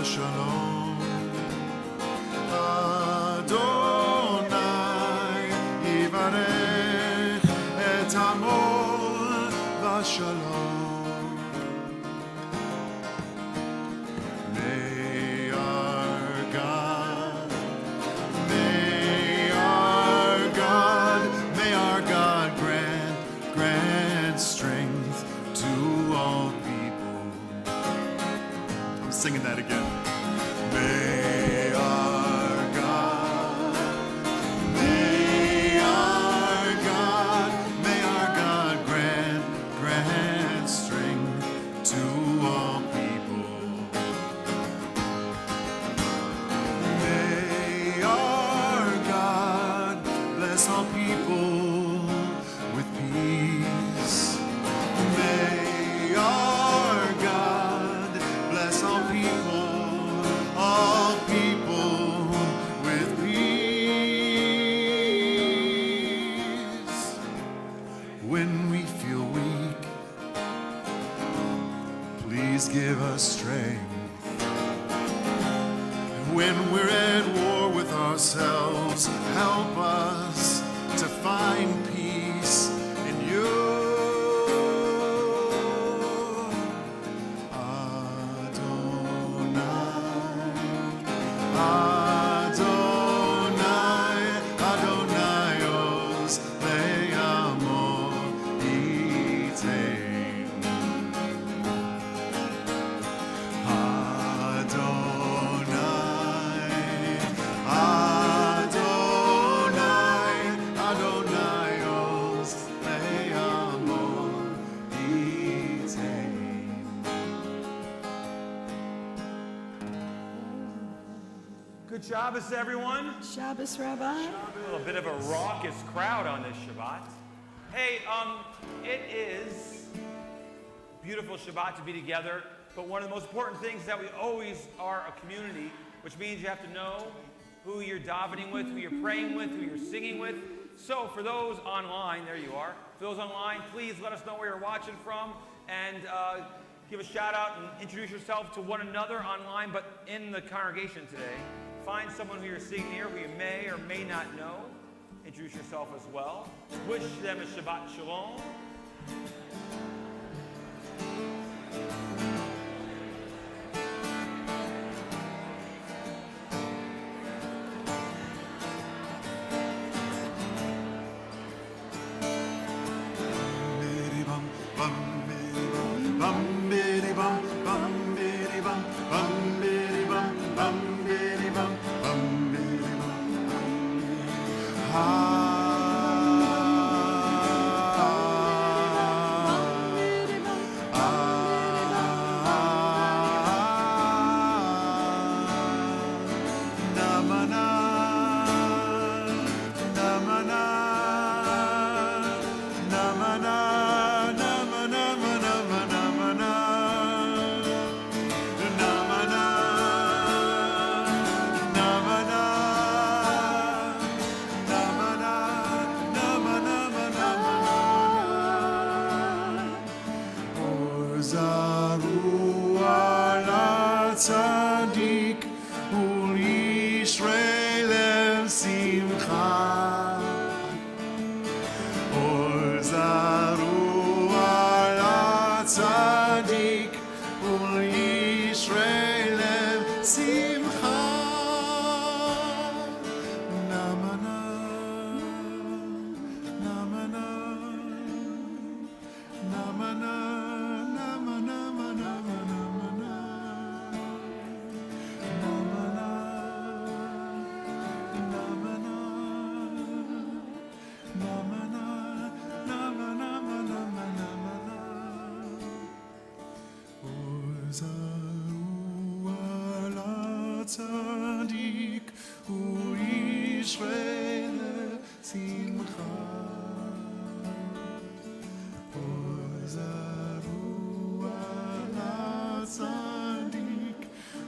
Shalom. Adonai yivarech et amo v'shalom. May our God grant strength to all people. I'm singing that again. May our God grant strength to all people. May our God bless all people with peace. May our God bless all people with peace. When we feel weak, please give us strength. When we're at war with ourselves, help us to find peace in you. Adonaios le'amo itein. Adonaios le'amo itein. Good Shabbos, everyone. Shabbos, Rabbi. A little bit of a raucous crowd on this Shabbat. Hey, it is a beautiful Shabbat to be together, but one of the most important things is that we always are a community, which means you have to know who you're davening with, who you're praying with, who you're singing with. So for those online, there you are. For those online, please let us know where you're watching from and give a shout out and introduce yourself to one another online, but in the congregation today. Find someone who you're seeing near, who you may or may not know. Introduce yourself as well. Wish them a Shabbat Shalom. Tzadik u'Yisrael simcha. Or zaru ala tzadik u'Yisrael simcha. Namana, namana, namana, namana, namana. Tzadik u'Yisrael simcha. Ozaru ala tzadik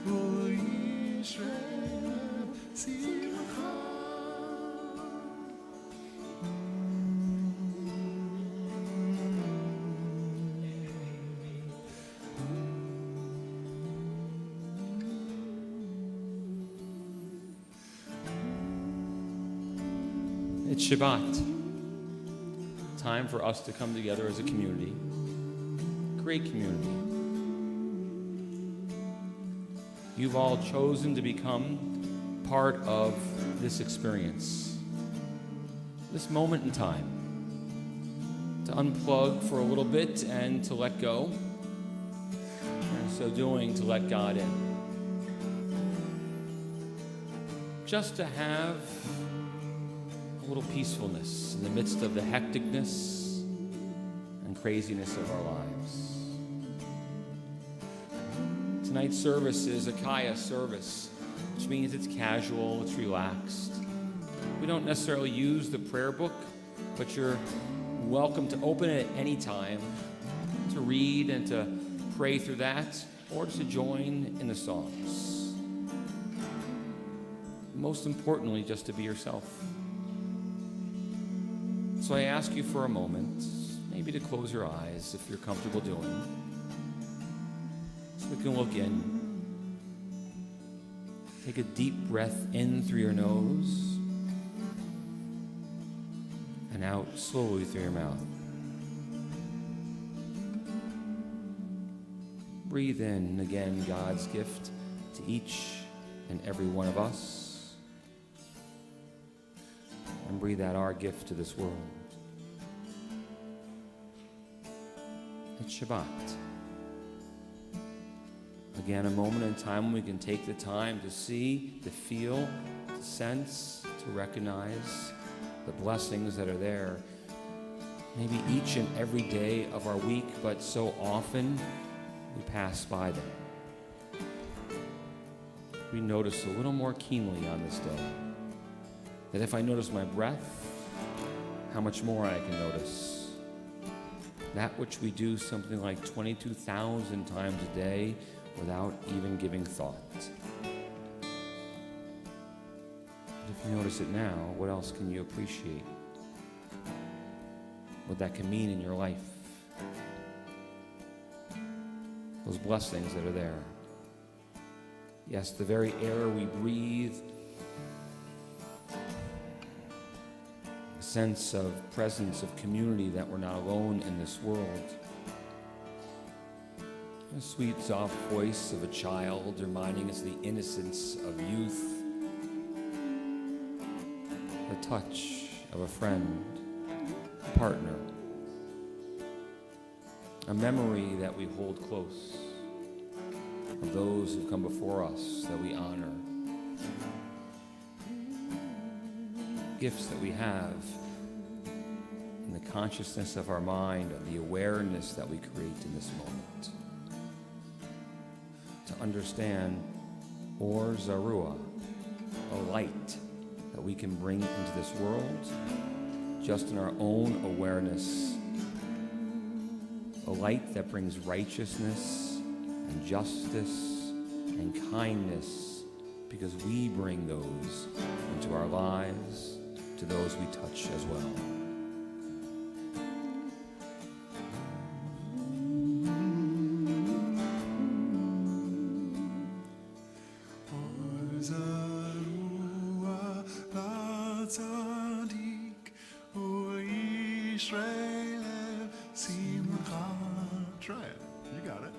u'Yisrael simcha. It's Shabbat. Time for us to come together as a community. Great community. You've all chosen to become part of this experience, this moment in time, to unplug for a little bit and to let go, and so doing, to let God in. Just to have a little peacefulness in the midst of the hecticness and craziness of our lives. Tonight's service is a Kaya service, which means it's casual, it's relaxed. We don't necessarily use the prayer book, but you're welcome to open it at any time, to read and to pray through that, or to join in the songs. Most importantly, just to be yourself. So I ask you for a moment, maybe to close your eyes if you're comfortable doing, so we can look in. Take a deep breath in through your nose and out slowly through your mouth. Breathe in again God's gift to each and every one of us, and breathe out our gift to this world. It's Shabbat. Again, a moment in time when we can take the time to see, to feel, to sense, to recognize the blessings that are there. Maybe each and every day of our week, but so often we pass by them. We notice a little more keenly on this day that if I notice my breath, how much more I can notice that which we do something like 22,000 times a day without even giving thought. But if you notice it now, what else can you appreciate? What that can mean in your life? Those blessings that are there. Yes, the very air we breathe, a sense of presence, of community, that we're not alone in this world. A sweet, soft voice of a child reminding us of the innocence of youth. The touch of a friend, a partner. A memory that we hold close of those who've come before us that we honor. Gifts that we have in the consciousness of our mind, and the awareness that we create in this moment. To understand Or Zarua, a light that we can bring into this world just in our own awareness. A light that brings righteousness and justice and kindness, because we bring those into our lives, to those we touch as well. Try it. You got it.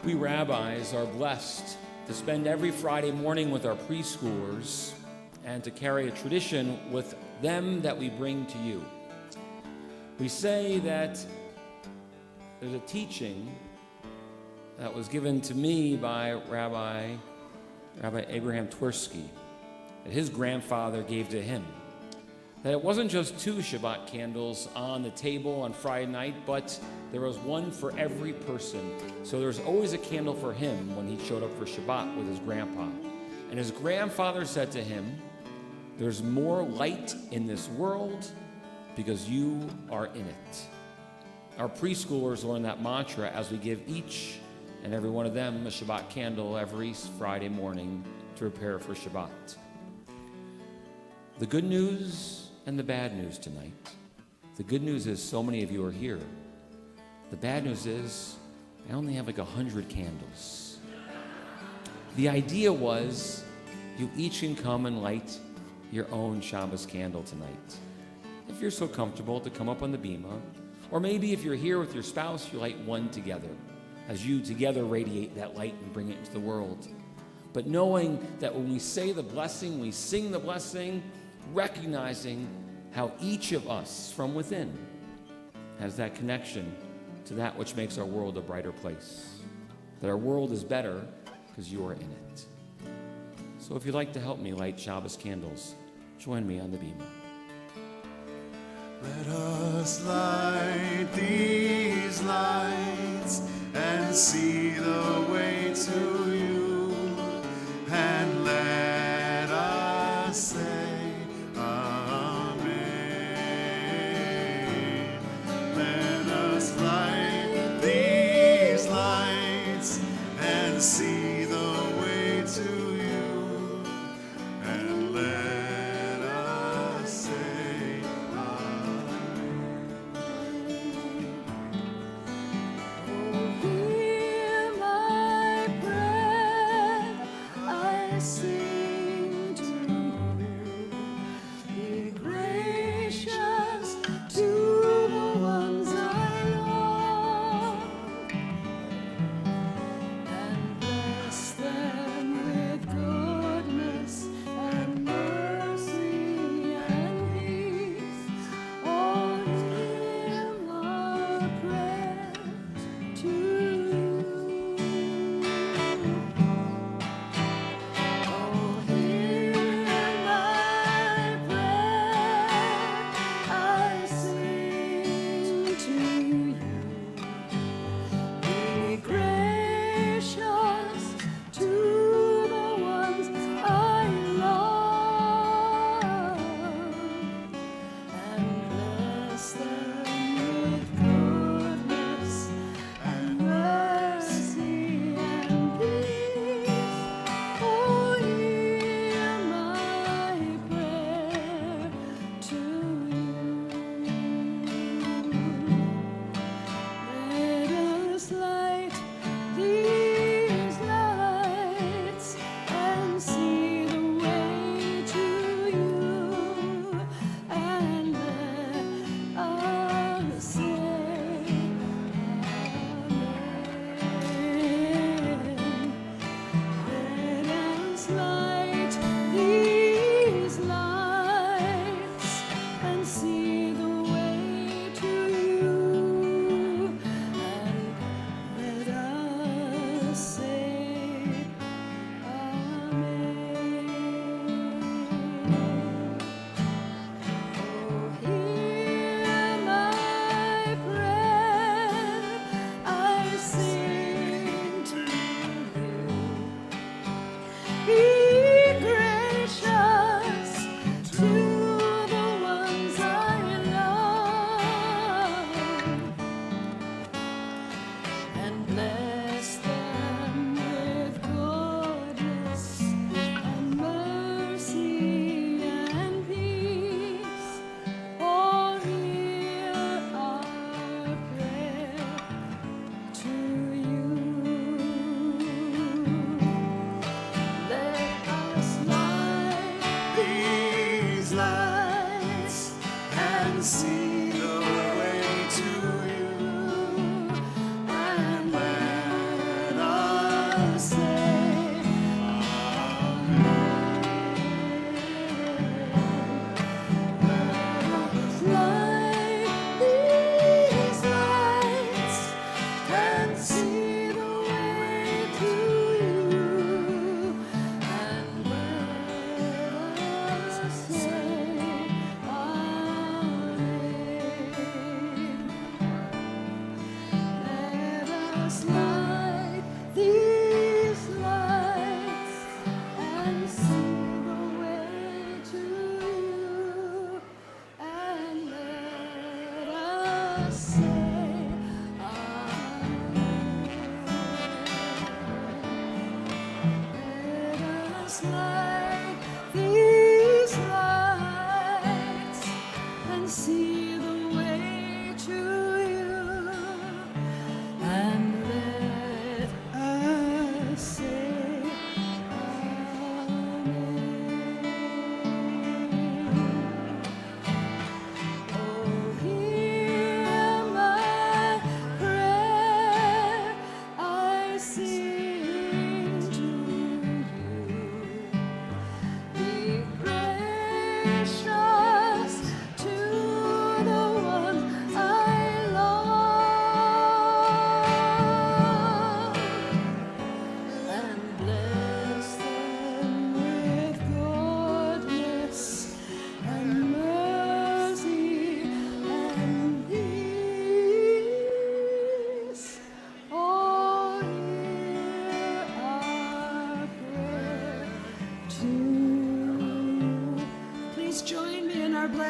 We rabbis are blessed to spend every Friday morning with our preschoolers and to carry a tradition with them that we bring to you. We say that there's a teaching that was given to me by Rabbi Abraham Twersky, that his grandfather gave to him. that it wasn't just 2 Shabbat candles on the table on Friday night, but there was one for every person. So there was always a candle for him when he showed up for Shabbat with his grandpa. And his grandfather said to him, "There's more light in this world because you are in it." Our preschoolers learn that mantra as we give each and every one of them a Shabbat candle every Friday morning to prepare for Shabbat. The good news and the bad news tonight. The good news is so many of you are here. The bad news is I only have like 100 candles. The idea was you each can come and light your own Shabbos candle tonight. If you're so comfortable to come up on the bima, or maybe if you're here with your spouse, you light one together as you together radiate that light and bring it into the world. But knowing that when we say the blessing, we sing the blessing, recognizing how each of us from within has that connection to that which makes our world a brighter place. That our world is better because you are in it. So if you'd like to help me light Shabbos candles, join me on the bima. Let us light these lights and see the way to you, and let us say Amen. Let us light these lights and see the way to you, and let us say Hear my prayer, I sing to you. Be gracious to the ones I love, and bless them with goodness and mercy and peace. Oh, hear my prayer to you. Oh, hear my prayer, I sing to you. Be gracious to the ones I love, and bless them with goodness and mercy and peace. Oh, hear my prayer to you. Let us light these lights and see the way to you, and let us say Amen. Let us light these lights and see the way to you, and let us say Amen. Oh, hear my prayer, I sing to you. Be gracious to the ones I love, and bless them with goodness and mercy and peace. Oh, hear our prayer to you. Let us light these lights and see the way to you, and let us say light these lights and see the way to you, and let us say Amen.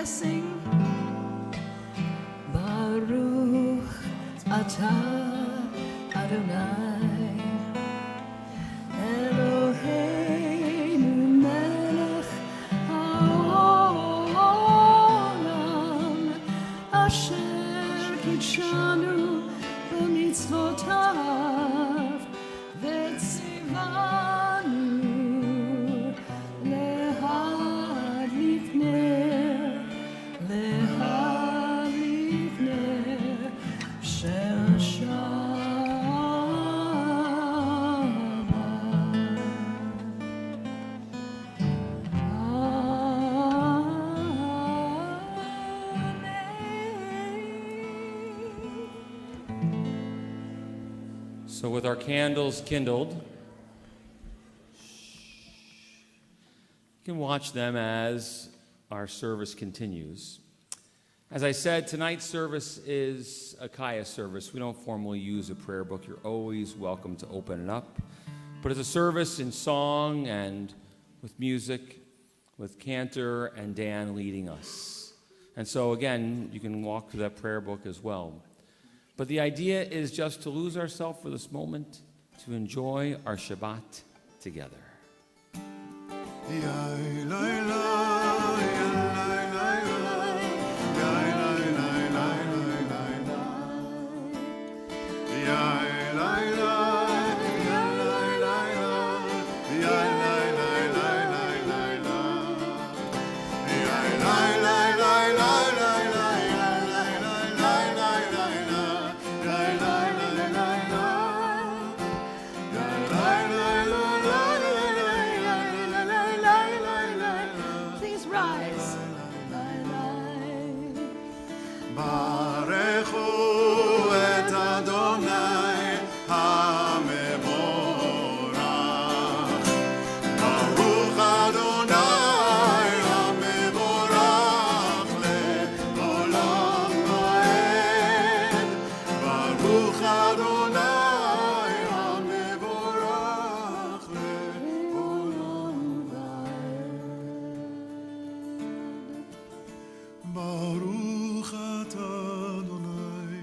blessing. Baruch atah Adonai Eloheinu melech haolam asher kitshanu b'mitzvotav v'tzivanu So with our candles kindled, you can watch them as our service continues. As I said, tonight's service is a Kaya service. We don't formally use a prayer book. You're always welcome to open it up. But it's a service in song and with music, with Cantor and Dan leading us. And so again, you can walk through that prayer book as well. But the idea is just to lose ourselves for this moment, to enjoy our Shabbat together. Please rise. ברכו את אדוני המבורך. ברוך אדוני המבורך לעולם ועד. ברוך אדוני המבורך לעולם ועד. ברוך אתה אדוני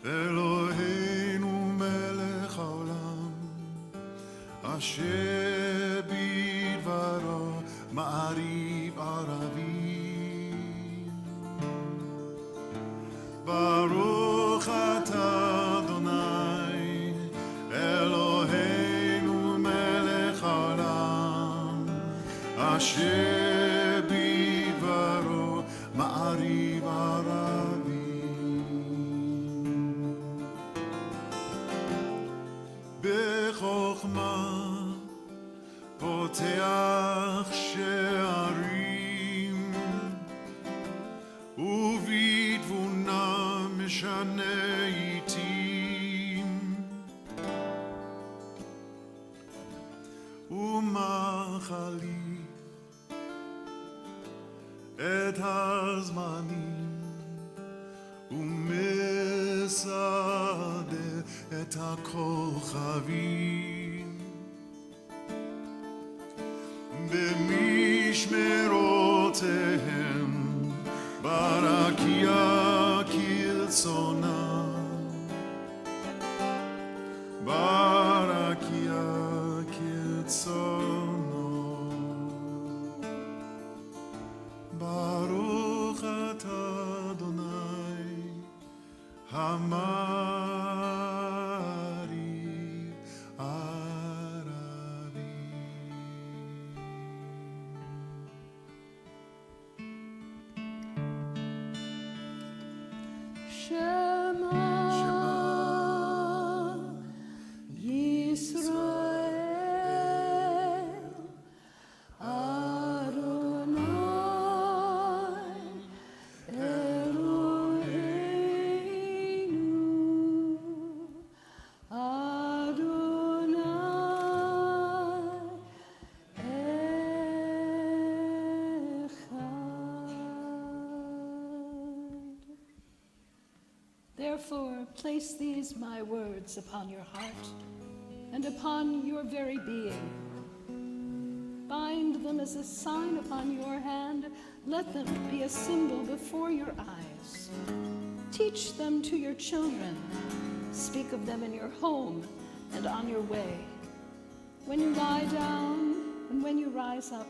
אלוהינו מלך העולם אשר בדברו מעריב ערבים. ברוך אתה אדוני אלוהינו מלך העולם אשר בדברו מעריב ערבים. בחוכמה פותח שערים ובתבונה משנה עיתים ומחליף את הזמנים ומסדר את הכוכבים במשמרותיהם ברקיע כרצונם. ברקיע כרצונו. ברוך אתה אדוני המעריב ערבים. Shema Yisrael Adonai Eloheinu Adonai Echad. Therefore, place these my words upon your heart and upon your very being. Bind them as a sign upon your hand Let them be a symbol before your eyes. Teach them to your children. Speak of them in your home and on your way. When you lie down and when you rise up,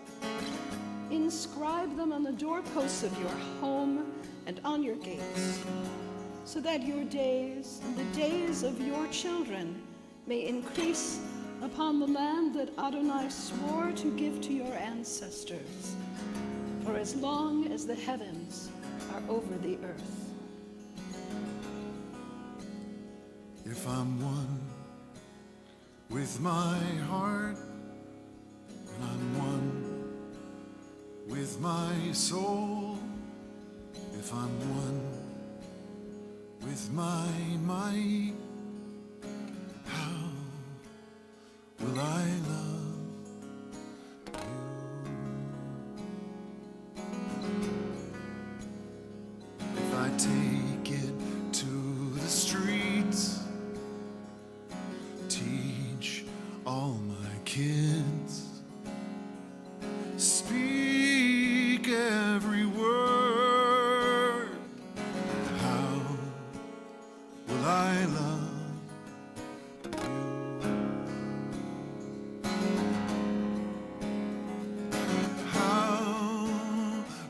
inscribe them on the doorposts of your home and on your gates, so that your days and the days of your children may increase upon the land that Adonai swore to give to your ancestors, for as long as the heavens are over the earth. If I'm one with my heart, and I'm one with my soul, if I'm one with my might, how will I love you? If I take it to the streets, teach all my kids, speak every word, how will I love you? How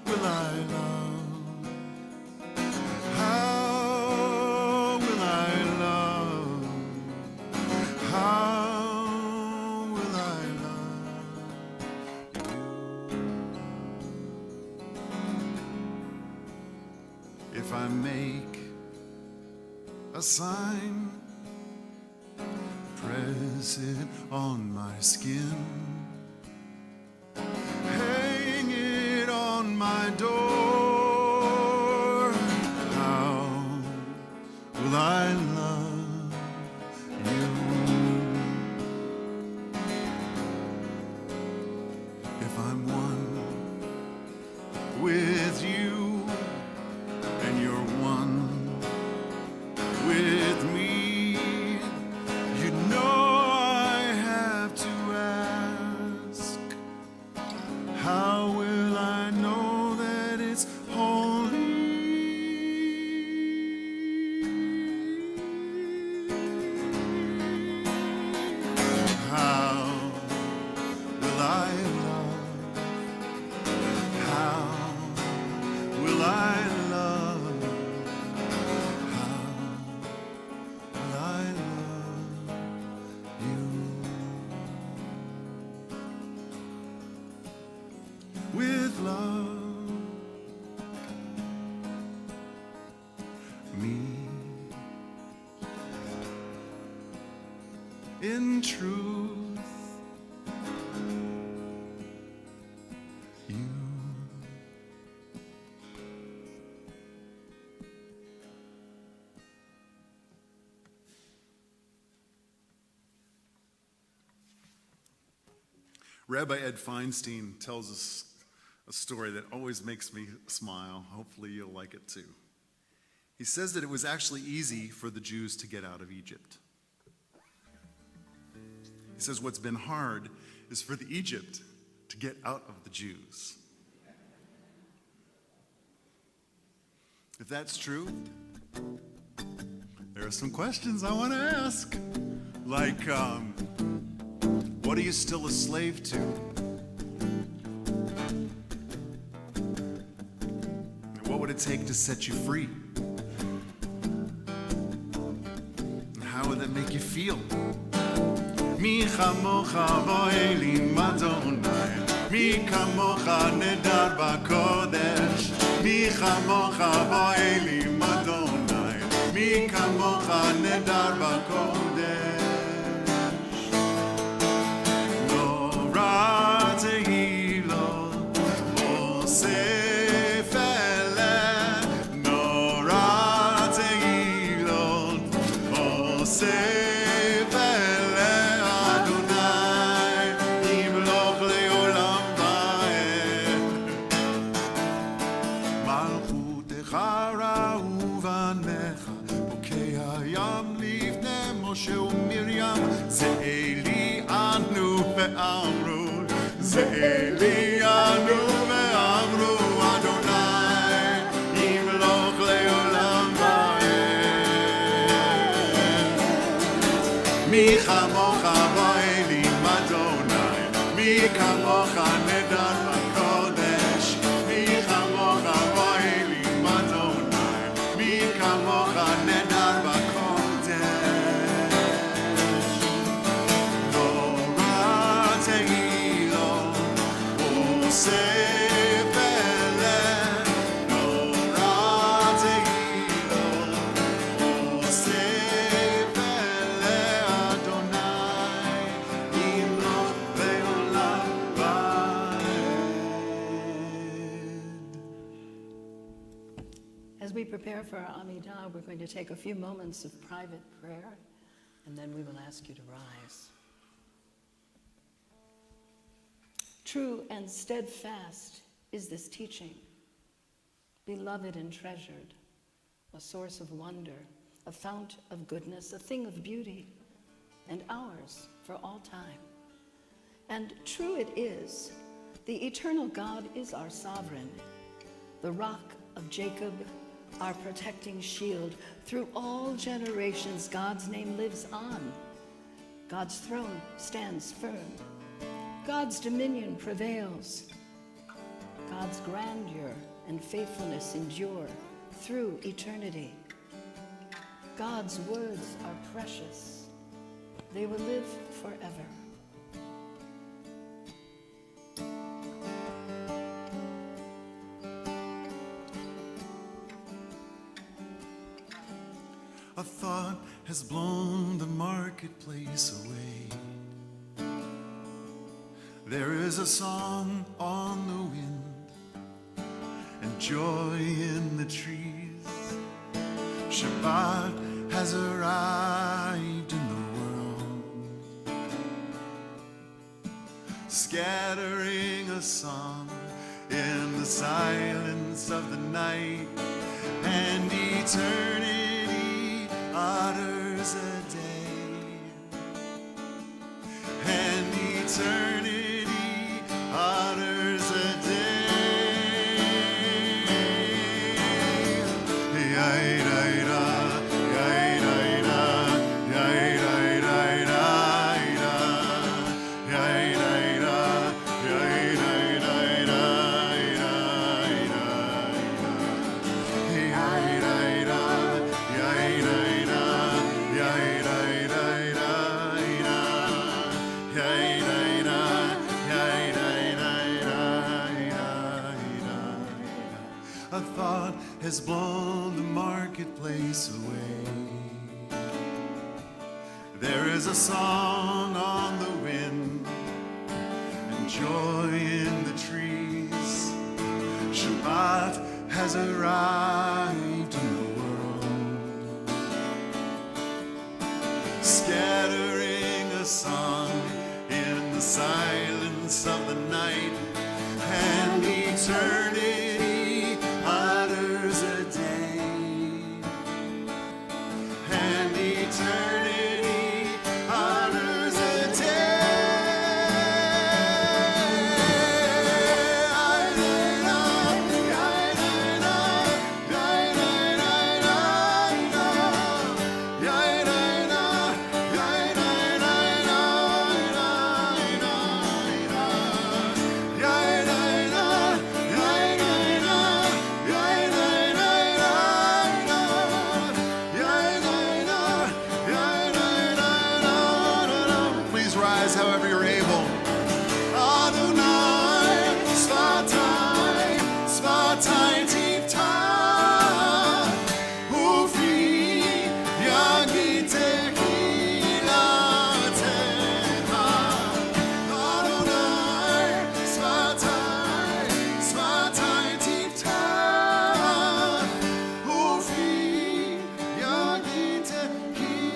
will I love? How will I love? How will I love you? If I make a sign, press it on my skin, hang it on my door, how will I love you? If I'm one with you and you're one with me, you know I have to ask, how will I know that it's holy? How will I love? How will I love? How will I love you? With love, me, in truth, you. Rabbi Ed Feinstein tells us a story that always makes me smile. Hopefully you'll like it too. He says that it was actually easy for the Jews to get out of Egypt. He says what's been hard is for the Egypt to get out of the Jews. If that's true, there are some questions I want to ask. Like, what are you still a slave to? And what would it take to set you free? And how would that make you feel? Mi chamocha vo'elim Adonai, mi kamocha nedar b'kodesh, mi chamocha vo'elim Adonai, mi kamocha nedar b'kodesh. Nora tehilo osef eleh, nora tehilo osef. זה אלי אנו ואמרו kamocha v'elim Adonai, mi kamocha nedan b'kodesh, mi kamocha v'elim Adonai, mi kamocha nedan b'kodesh. Torah tehilo, oseh peleh, Torah tehilo, oseh peleh Adonai, imloch le'olam va'ed. As we prepare for our Amidah, we're going to take a few moments of private prayer, and then we will ask you to rise. True and steadfast is this teaching, beloved and treasured, a source of wonder, a fount of goodness, a thing of beauty, and ours for all time. And true it is, the eternal God is our sovereign, the rock of Jacob, our protecting shield. Through all generations, God's name lives on. God's throne stands firm. God's dominion prevails. God's grandeur and faithfulness endure through eternity. God's words are precious. They will live forever. A thought has blown the marketplace away. There is a song on the wind and joy in the trees. Shabbat has arrived in the world, scattering a song in the silence of the night, and eternity utters a day, and eternity utters a day. A thought has blown the marketplace away. There is a song on the wind and joy in the trees. Shabbat has arrived in the world, scattering a song in the silence of the night, and eternity utters a day, and eternity utters a day. Please rise however you're able. Adonai, Svatai, Svatai Tivta, Ufi, Yagi Tekilatecha. Adonai, Svatai, Svatai Tivta, Ufi, Yagi Tekilatecha.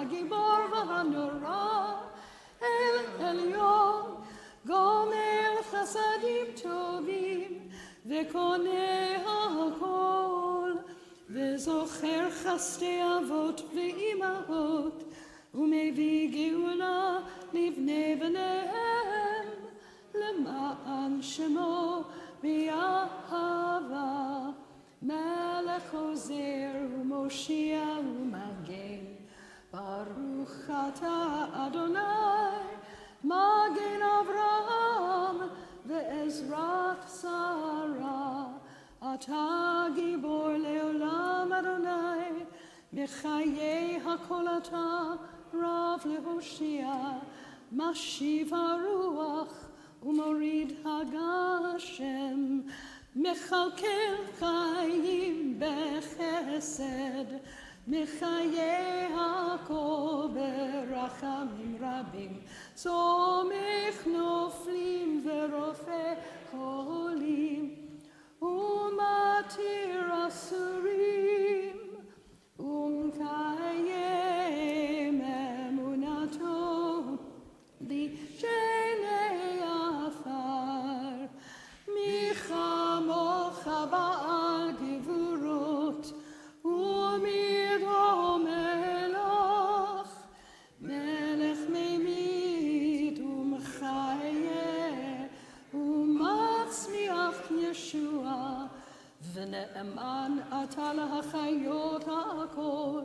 הגיבור והנורא, אל עליון, גומר חסדים טובים, וקונה הכל, וזוכר חסדי אבות ואימהות, ומביא גאולה לבני בניהם, למען שמו באהבה. מלך עוזר ומושיע ומגן, ברוך אתה אדוני, מגן אברהם ועזרת שרה. אתה גיבור לעולם אדוני, מחיי הכל אתה רב להושיע, משיב הרוח ומוריד הגשם, מכלכל חיים בחסד, מחיי הכל ברחמים רבים, צומח נופלים ורופא חולים, ומתיר אסורים, ומקיים אמונתו בשני עפר. מי כמוך בעל גבורות, ומי דומה לך, מלך ממית ומחיה, ומצמיח ישועה, ונאמן אתה להחיות הכל.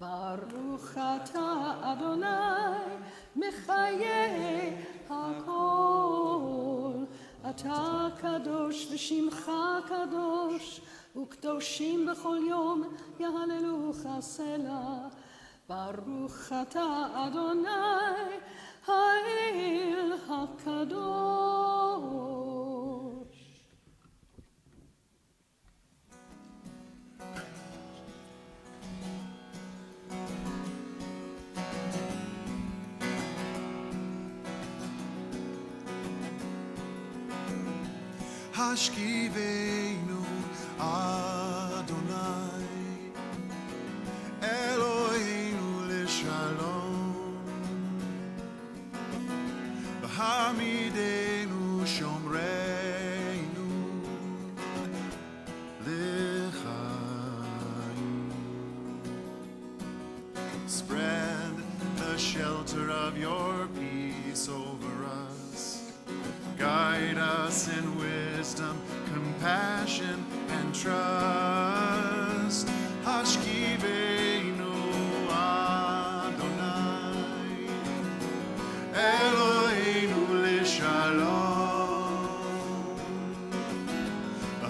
ברוך אתה אדוני, מחיי הכל. אתה קדוש ושמך קדוש, וקדושים בכל יום יהללוך סלה. ברוך אתה אדוני, האל הקדוש. השכיבנו אדוני, אלוהינו לשלום, והעמידנו שומרנו לחיים. Spread the shelter of your peace over us. Guide us in wisdom, compassion, and trust. Hashkivenu Adonai, Eloheinu l'shalom,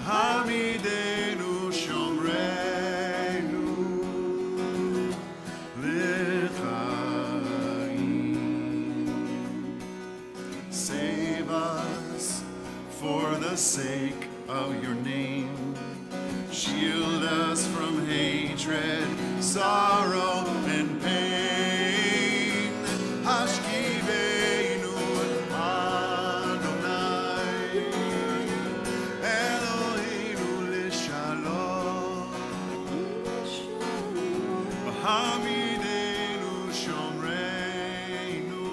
Hamidenu shomrenu l'chaim. Save us for the sake of your name. Shield us from hatred, sorrow, and pain. Hashkivenu Adonai, Eloheinu l'shalom, Hamidenu shomrenu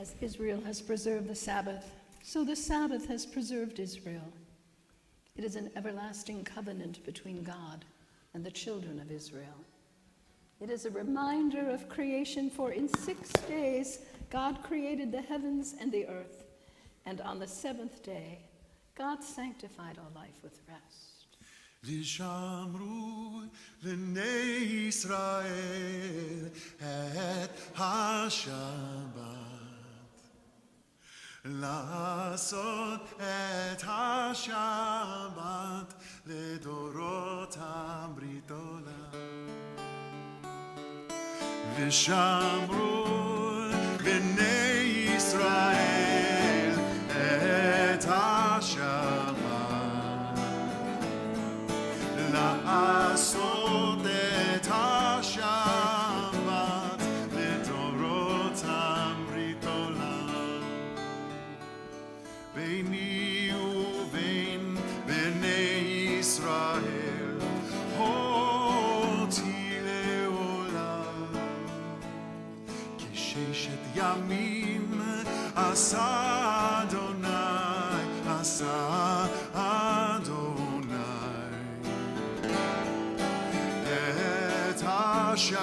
As Israel has preserved the Sabbath, so the Sabbath has preserved Israel. It is an everlasting covenant between God and the children of Israel. It is a reminder of creation, for in 6 days God created the heavens and the earth, and on the seventh day God sanctified all life with rest. Vishamru l'nei Yisrael et ha-Shabbat, לעשות את השבת לדורות הברית עולם. ושמרו בני ישראל את השבת ביני ובין בני ישראל, אותי לעולם. כששת ימים עשה אדוני, עשה אדוני את השמיים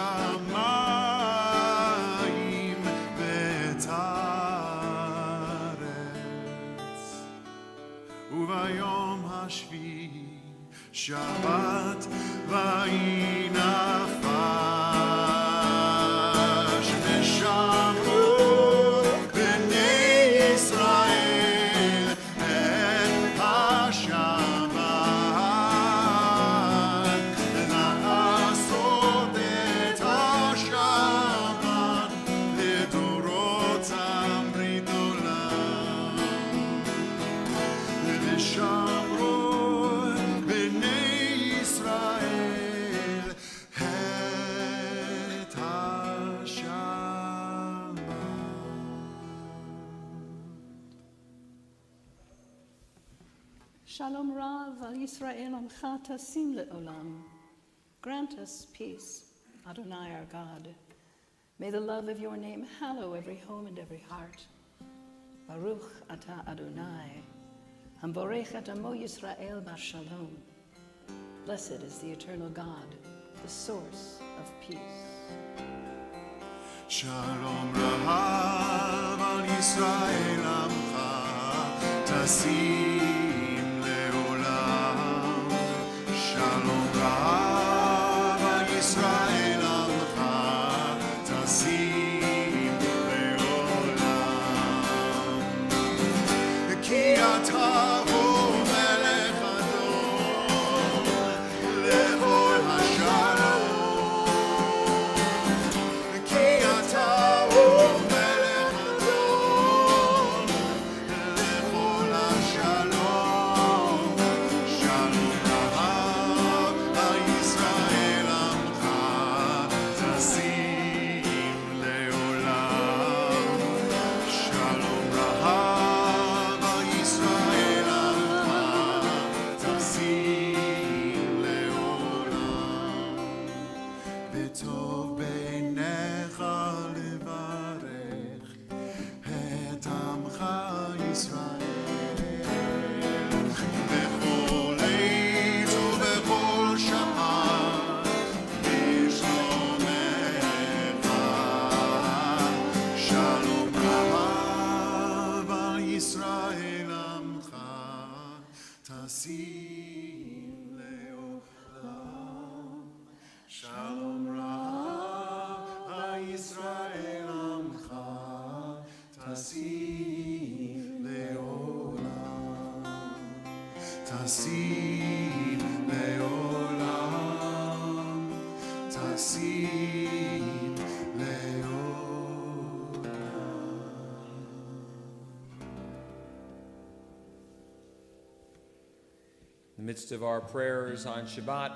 ואת הארץ, וביום השביעי שבת ויהי נפש, ושמעו בני ישראל את השבת, לעשות את השבת לדורותם ברית עולם. ושמעו בני ישראל את השבת. Shalom Rav al Yisrael Amcha Tasim Le'olam. Grant us peace, Adonai our God. May the love of your name hallow every home and every heart. Baruch Ata Adonai, Hamborech et Amo Yisrael Bar Shalom. Blessed is the eternal God, the source of peace. Shalom Rav al Yisrael Amcha Tasim Le'olam. Shalom Rav al Yisrael Amcha Tasim Le'olam. Ki ata hu melech adon le'ol hashalom. כי אתה הוא מלך אדון לכל השלום. שלום רב על ישראל עמך תשים לעולם. שלום רב על ישראל עמך תשים לעולם. בטוב בעיניך לברך את עמך ישראל, בכל עת ובכל שעה בשלומך. שלום רב על ישראל עמך תשים לעולם. שלום רב על ישראל עמך תשים לעולם. תשים לעולם. תשים לעולם. In the midst of our prayers on Shabbat,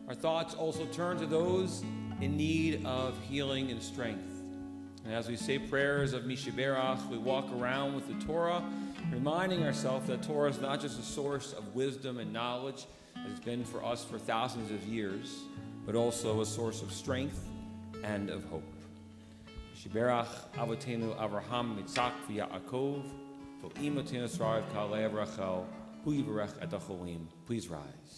our thoughts also turn to those in need of healing and strength. And as we say prayers of Mishiberach, we walk around with the Torah, reminding ourselves that Torah is not just a source of wisdom and knowledge, as it's been for us for thousands of years, but also a source of strength and of hope. Mishiberach Avotenu Avraham Yitzchak v'Yaakov, v'Imotenu Yisrael Kalev Rachel, Hu Yivarech et Acholim. Please rise.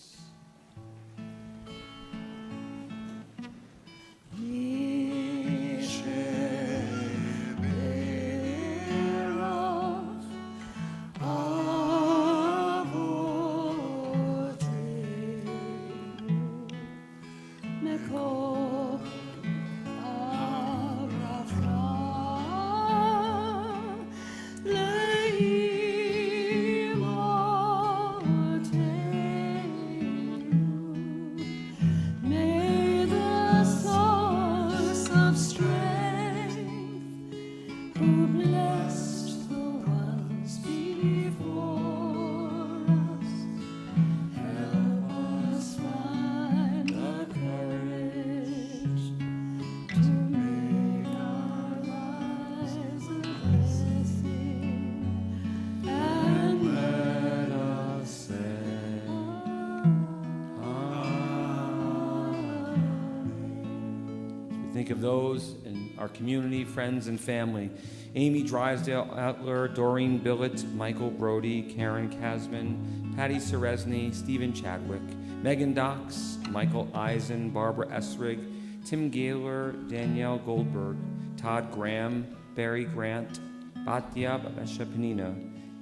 think of those in our community, friends, and family. Amy Drysdale Outler, Doreen Billett, Michael Brody, Karen Kasman, Patty Seresny, Stephen Chadwick, Megan Dox, Michael Eisen, Barbara Esrig, Tim Gaylor, Danielle Goldberg, Todd Graham, Barry Grant, Batya Babesha Panina,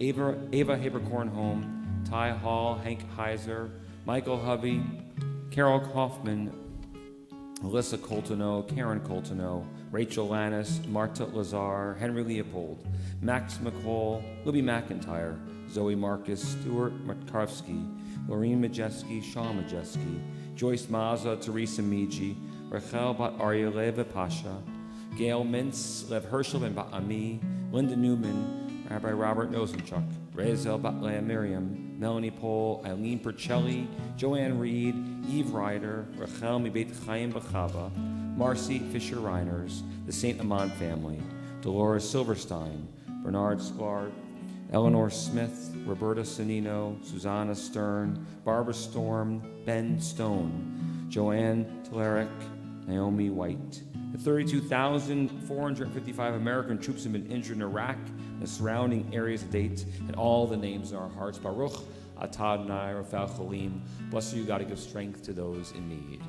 Ava Haberkorn-Holm, Ty Hall, Hank Heiser, Michael Hovey, Carol Kaufman, Alyssa Coltoneau, Karen Coltoneau, Rachel Lannis, Marta Lazar, Henry Leopold, Max McCall, Libby McIntyre, Zoe Marcus, Stuart Makarowski, Laureen Majeski, Sean Majeski, Joyce Maza, Teresa Miji, Rachel Bat Aryeh Pasha, Gail Mintz, Lev Herschel Ben Bat Ami, Linda Newman, Rabbi Robert Nosenchuk, Rezel Bat Leah Miriam, Melanie Pohl, Eileen Percelli, Joanne Reed, Eve Ryder, Rachel Mibet Chaim Bachava, Marcy Fisher-Reiners, the St. Amand family, Dolores Silverstein, Bernard Sklar, Eleanor Smith, Roberta Sanino, Susanna Stern, Barbara Storm, Ben Stone, Joanne Telerik, Naomi White. The 32,455 American troops have been injured in Iraq, the surrounding areas of date, and all the names in our hearts. Baruch, Atad Nai, Rafael Chalim. Bless you, God, to give strength to those in need.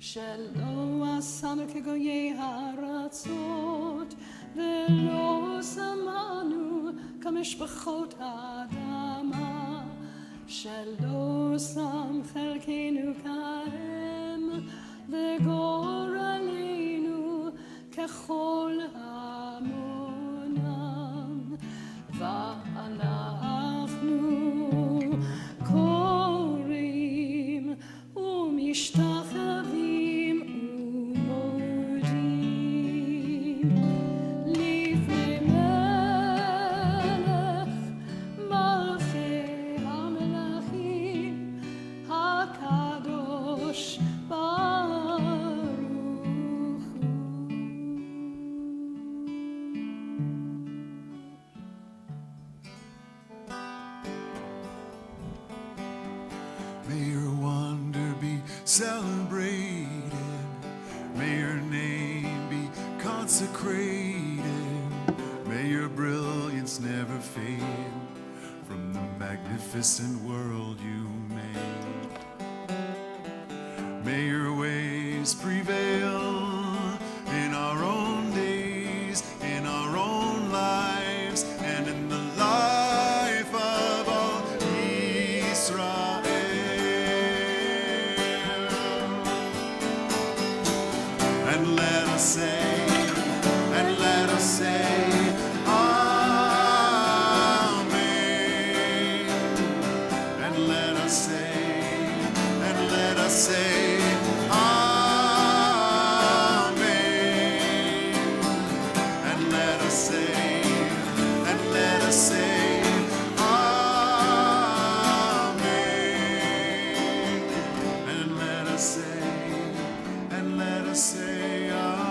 שלא עשנו כגויי הארצות, ולא שמענו כמשפחות האדמה, שלא שם חלקנו כהם, וגורלנו ככל המונם, ואנחנו קוראים ומשתחווים ומודים לפני celebrated. May your name be consecrated. May your brilliance never fade from the magnificent world you made. May your ways prevail in our own days, in our own lives, and in the life of all Israel. And let us say, and let us say, Amen. And let us say, and let us say, Amen. And let us say, and let us say, Amen. And let us say, and let us say, Amen.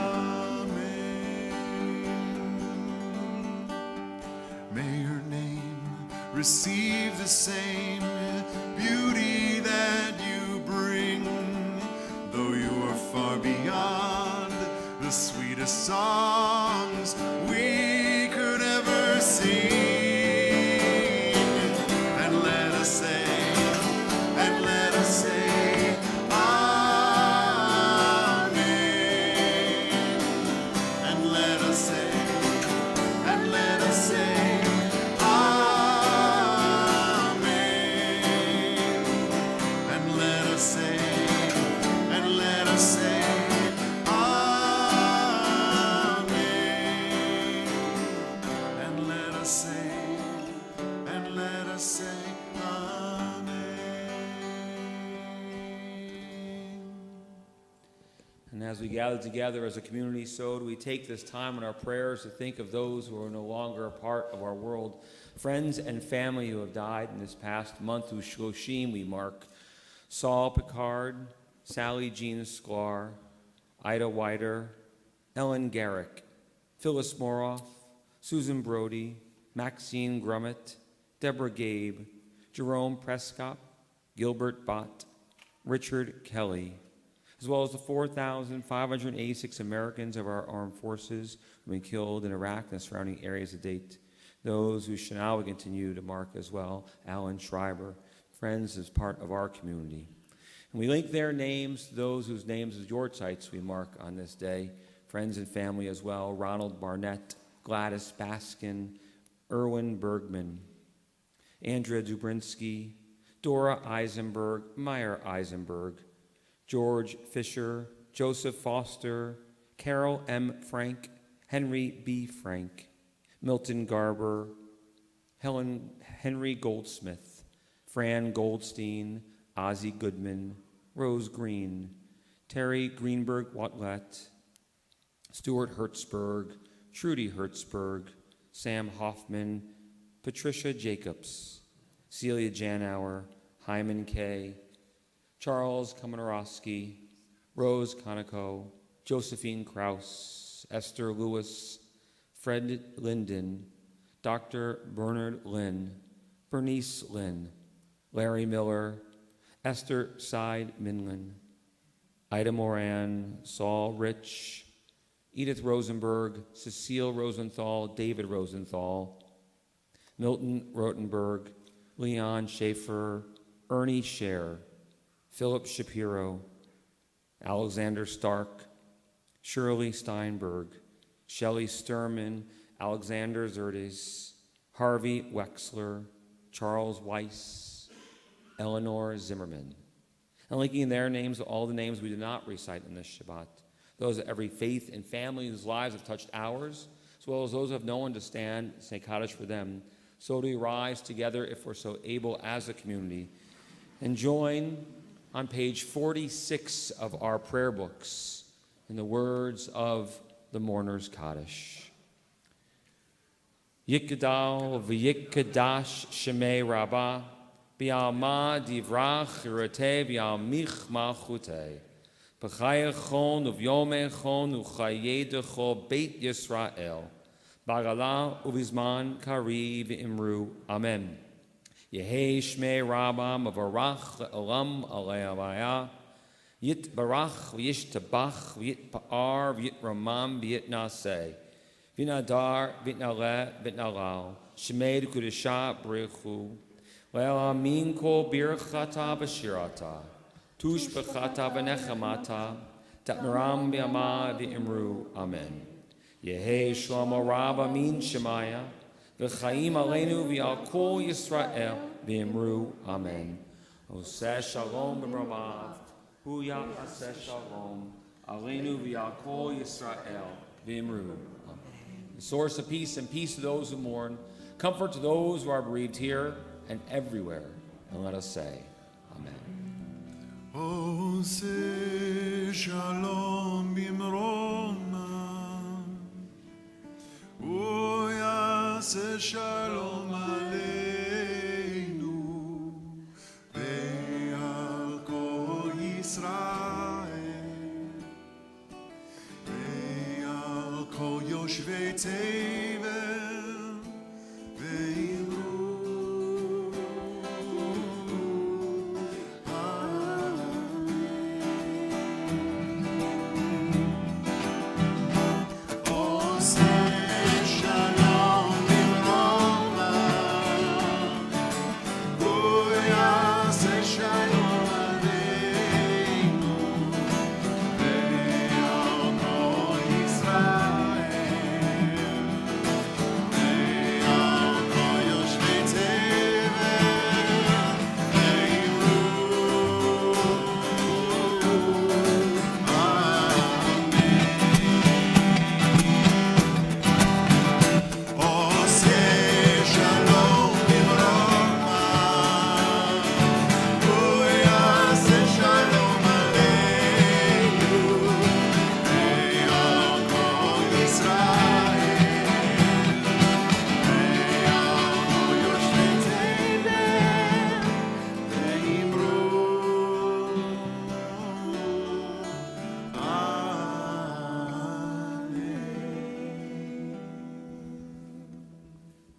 May your name receive the same beauty that you bring, though you are far beyond the sweetest songs we could ever sing. And let us say, and let us say, Amen. And let us say, and let us say, Amen. And let us say, and let us say, Amen. And let us say, and let us say, Amen. And as we gather together as a community, so do we take this time in our prayers to think of those who are no longer a part of our world, friends and family who have died in this past month. Who Shloshim we mark: Saul Picard, Sally Jean Sklar, Ida Wider, Ellen Garrick, Phyllis Moroff, Susan Brody, Maxine Grummett, Deborah Gabe, Jerome Prescott, Gilbert Bott, Richard Kelly, as well as the 4,586 Americans of our armed forces who have been killed in Iraq and the surrounding areas to date. Those who shall now continue to mark as well: Alan Schreiber, friends as part of our community. And we link their names to those whose names as yortzites we mark on this day, friends and family as well: Ronald Barnett, Gladys Baskin, Erwin Bergman, Andrea Dubrinsky, Dora Eisenberg, Meyer Eisenberg, George Fisher, Joseph Foster, Carol M. Frank, Henry B. Frank, Milton Garber, Henry Goldsmith, Fran Goldstein, Ozzie Goodman, Rose Green, Terry Greenberg Watlet, Stuart Hertzberg, Trudy Hertzberg, Sam Hoffman, Patricia Jacobs, Celia Janauer, Hyman Kay, Charles Kamenorowski, Rose Conoco, Josephine Krause, Esther Lewis, Fred Linden, Dr. Bernard Lynn, Bernice Lynn, Larry Miller, Esther Seid Minlin, Ida Moran, Saul Rich, Edith Rosenberg, Cecile Rosenthal, David Rosenthal, Milton Rotenberg, Leon Schaefer, Ernie Scher, Philip Shapiro, Alexander Stark, Shirley Steinberg, Shelley Sturman, Alexander Zerdes, Harvey Wexler, Charles Weiss, Eleanor Zimmerman. And linking their names to all the names we did not recite in this Shabbat, those of every faith and family whose lives have touched ours, as well as those who have no one to stand, say Kaddish for them. So do we rise together, if we're so able as a community, and join on page 46 of our prayer books in the words of the mourner's Kaddish. Yikadal v'yikadash shemei rabbah, bi'alma divrach yirateh bi'almich malchuteh, b'chayachon uv'yomechon u'chayedecho beit Yisrael, b'agala uv'izman kari v'imru. Amen. Yehei shmei rabbah mavarach le'olam alei havaya, Yit barach, v'yish tabach, v'yit pa'ar, v'yit ramam, v'yit naseh. V'nadar, v'nale, v'nalal. Shemed kudesha b'rechu. Well, amin kol birchata v'shirata. Tush b'chata v'nechamata. Tatmaram b'yama v'imru. Amen. Yehi shlomo rab amin shemaya. V'chaim aleinu v'al kol Yisrael v'imru. Amen. Oseh shalom b'ramav. Huya aseh shalom. Aleinu v'al kol Yisrael v'imru. Amen. The source of peace and peace to those who mourn. Comfort to those who are bereaved here and everywhere. And let us say, Amen. Oseh shalom b'mroma, uyaseh shalom aleinu, ve'al kol Yisrael, ve'al kol yoshvei tevel, ve'imru.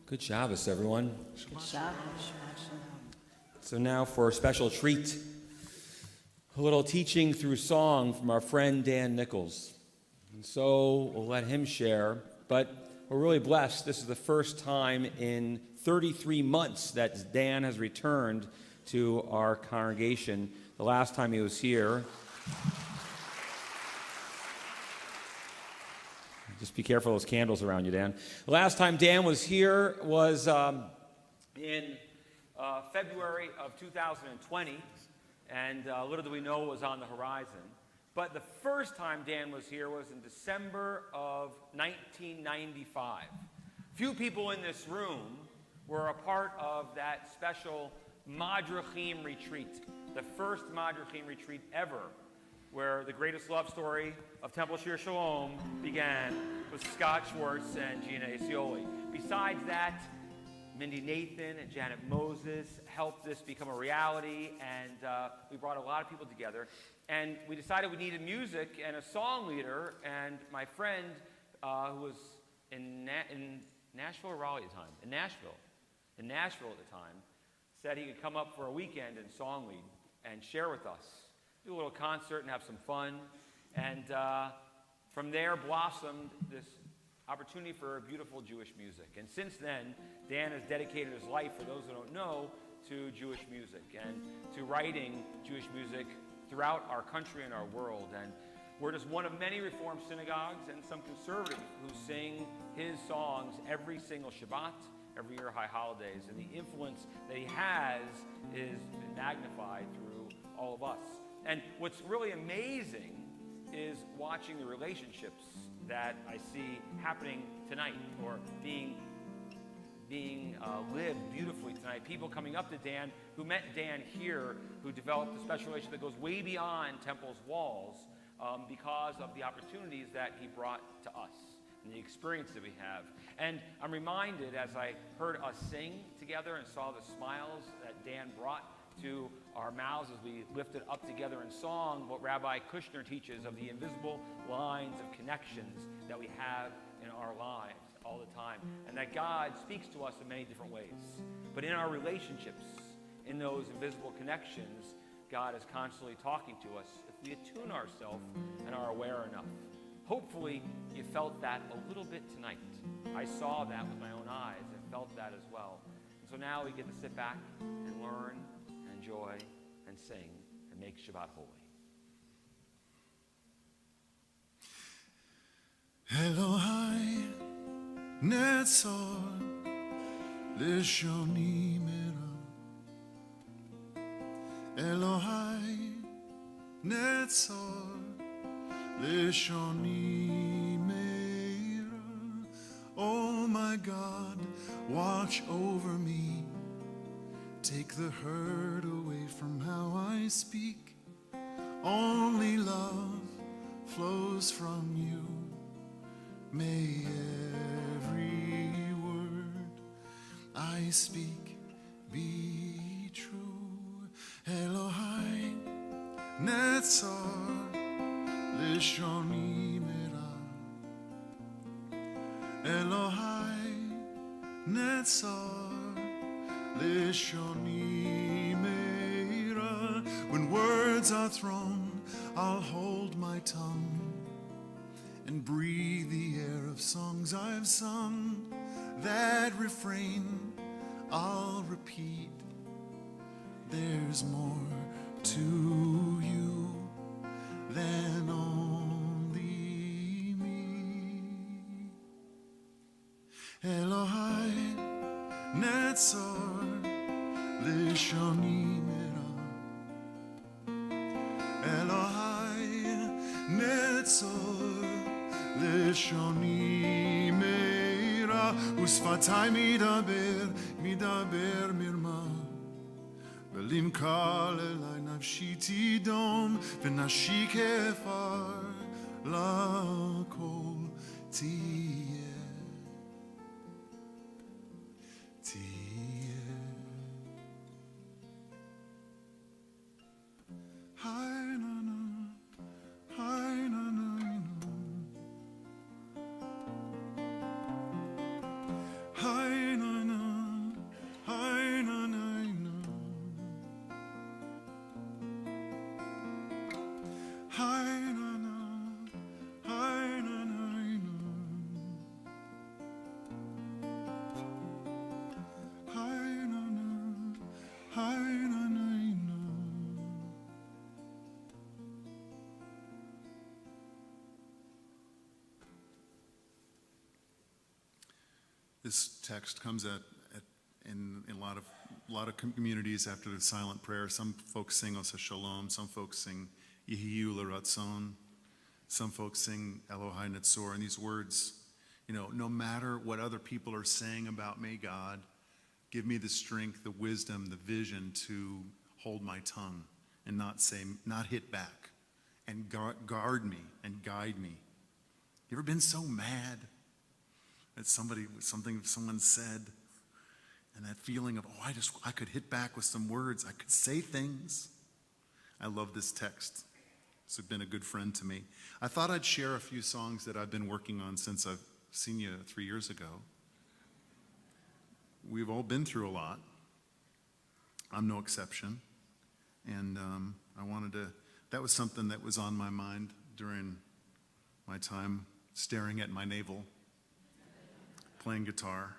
Good Shabbos, everyone. Good Shabbos. So now for a special treat, a little teaching through song from our friend Dan Nichols. And so we'll let him share, but we're really blessed. This is the first time in 33 months that Dan has returned to our congregation. The last time he was here, just be careful of those candles around you, Dan. The last time Dan was here was in February of 2020, and little do we know what was on the horizon. But the first time Dan was here was in December of 1995. Few people in this room were a part of that special Madrachim retreat, the first Madrachim retreat ever, where the greatest love story of Temple Shir Shalom began with Scott Schwartz and Gina Asioli. Besides that, Mindy Nathan and Janet Moses helped this become a reality, and we brought a lot of people together. And we decided we needed music and a song leader, and my friend who was in Nashville or Raleigh at the time? In Nashville at the time, said he could come up for a weekend and song lead and share with us. Do a little concert and have some fun. And from there blossomed this opportunity for beautiful Jewish music. And since then, Dan has dedicated his life, for those who don't know, to Jewish music and to writing Jewish music throughout our country and our world. And we're just one of many Reformed synagogues and some conservatives who sing his songs every single Shabbat, every year high holidays. And the influence that he has is magnified through all of us. And what's really amazing is watching the relationships that I see happening tonight, or being lived beautifully tonight. People coming up to Dan, who met Dan here, who developed a special relationship that goes way beyond Temple's walls because of the opportunities that he brought to us and the experience that we have. And I'm reminded, as I heard us sing together and saw the smiles that Dan brought to our mouths as we lifted up together in song, what Rabbi Kushner teaches of the invisible lines of connections that we have in our lives all the time, and that God speaks to us in many different ways. But in our relationships, in those invisible connections, God is constantly talking to us if we attune ourselves and are aware enough. Hopefully, you felt that a little bit tonight. I saw that with my own eyes and felt that as well. And so now we get to sit back and learn, and enjoy, and sing, and make Shabbat holy. Elohai Netzor Lishoni Mira Elohai Netzor Lishoni Mira. Oh my God, watch over me. Take the hurt away from how I speak. Only love flows from you. May every word I speak be true. Elohai Netzor Lishoni Mira Elohai Netzor Lishoni Mira. When words are thrown, I'll hold my tongue and breathe the air of songs I've sung. That refrain I'll repeat. There's more to you than only me. Elohai Netzor Lishoni Mira Elohai Netzor Lishoni Meira Usfatai midaber mirma Velim kal elai nafshi tidom V'nashi kefar lakol tiyeh Hi na na Hi na na Hi na na, hi na na na, hi na na, hi na na na, hi na na, hi na na na. This text comes in a lot of communities after the silent prayer. Some folks sing Osa Shalom. Some folks sing Yehiyu L'Ratzon. Some folks sing Elohai Netzor. And these words, no matter what other people are saying about me, God, give me the strength, the wisdom, the vision to hold my tongue and not hit back, and guard me and guide me. You ever been so mad at someone said, and that feeling of, I could hit back with some words, I could say things? I love this text. It's been a good friend to me. I thought I'd share a few songs that I've been working on since I've seen you 3 years ago. We've all been through a lot. I'm no exception. And that was something that was on my mind during my time staring at my navel, playing guitar.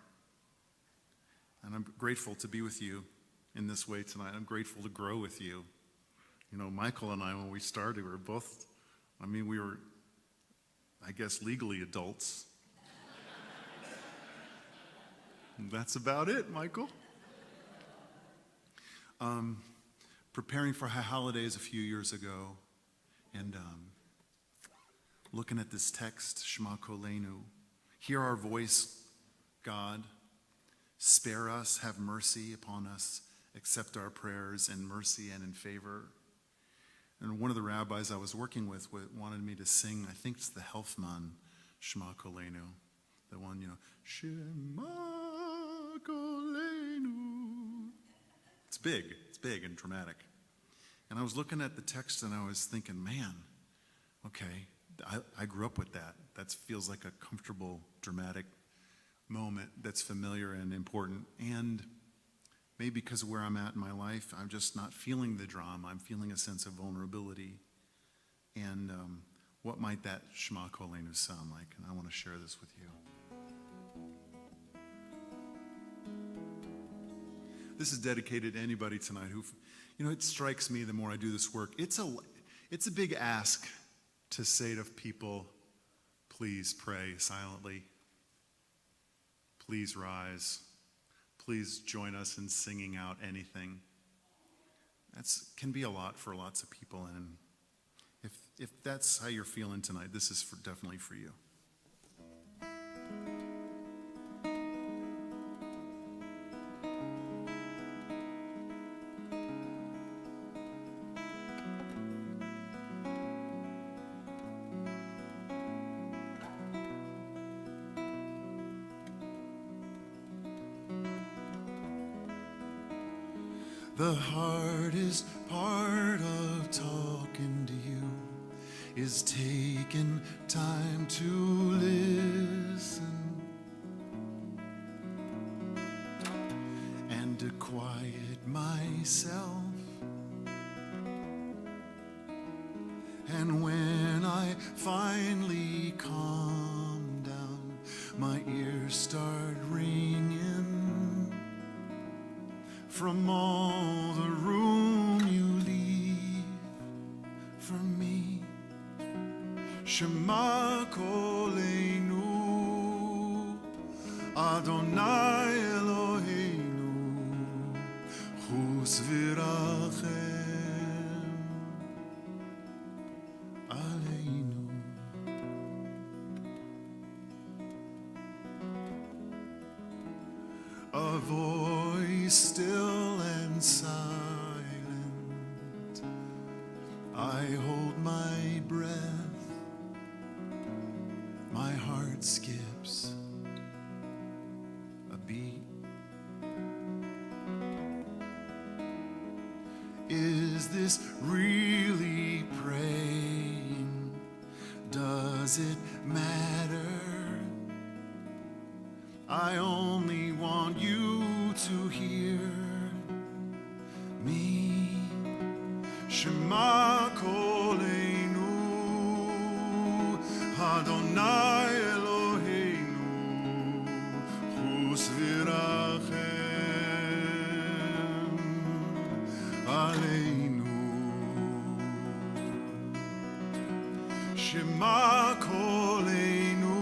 And I'm grateful to be with you in this way tonight. I'm grateful to grow with you. Michael and I, when we started, we were both, we were, I guess, legally adults. That's about it, Michael. Preparing for high holidays a few years ago, and looking at this text, Shema Kolenu, hear our voice, God, spare us, have mercy upon us, accept our prayers in mercy and in favor. And one of the rabbis I was working with wanted me to sing, I think it's the Helfman, Shema Kolenu, the one, Shema Kolenu. It's big and dramatic. And I was looking at the text and I was thinking, man, okay, I grew up with that. That feels like a comfortable, dramatic moment that's familiar and important. And Maybe because of where I'm at in my life, I'm just not feeling the drama. I'm feeling a sense of vulnerability. And what might that Shema Kolenu sound like? And I want to share this with you. This is dedicated to anybody tonight who, it strikes me the more I do this work. It's a big ask to say to people, please pray silently. Please rise. Please join us in singing out anything. That can be a lot for lots of people, and if that's how you're feeling tonight, this is definitely for you. The hardest part of talking to you is taking time to listen and to quiet myself. And when I finally calm down, my ears start ringing from all the room you leave for me. Shema Kolenu, Adonai Eloheinu, Chus v'rachem aleinu. A voice still and silent, I hold my breath, my heart skips a beat. Is this really praying? Does it matter? I only want you to hear me. Shema Kolenu, Adonai Eloheinu, Chus v'rachem aleinu. Shema Kolenu,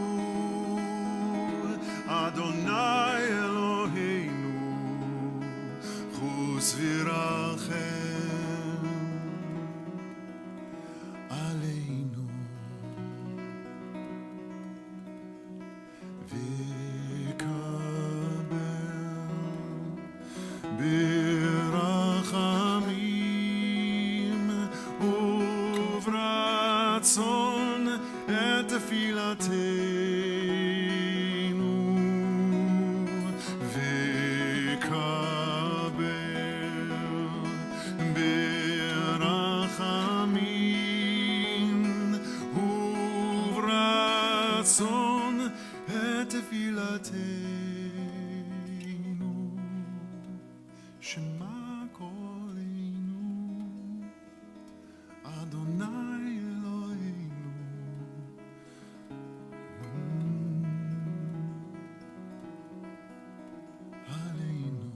Adonai Eloheinu, Chus v'rachem aleinu. V'kabel b'rachamim uv'ratzon et tefilateinu. Son et tefilateinu. Shema Kolenu, Adonai Eloheinu. Aleinu.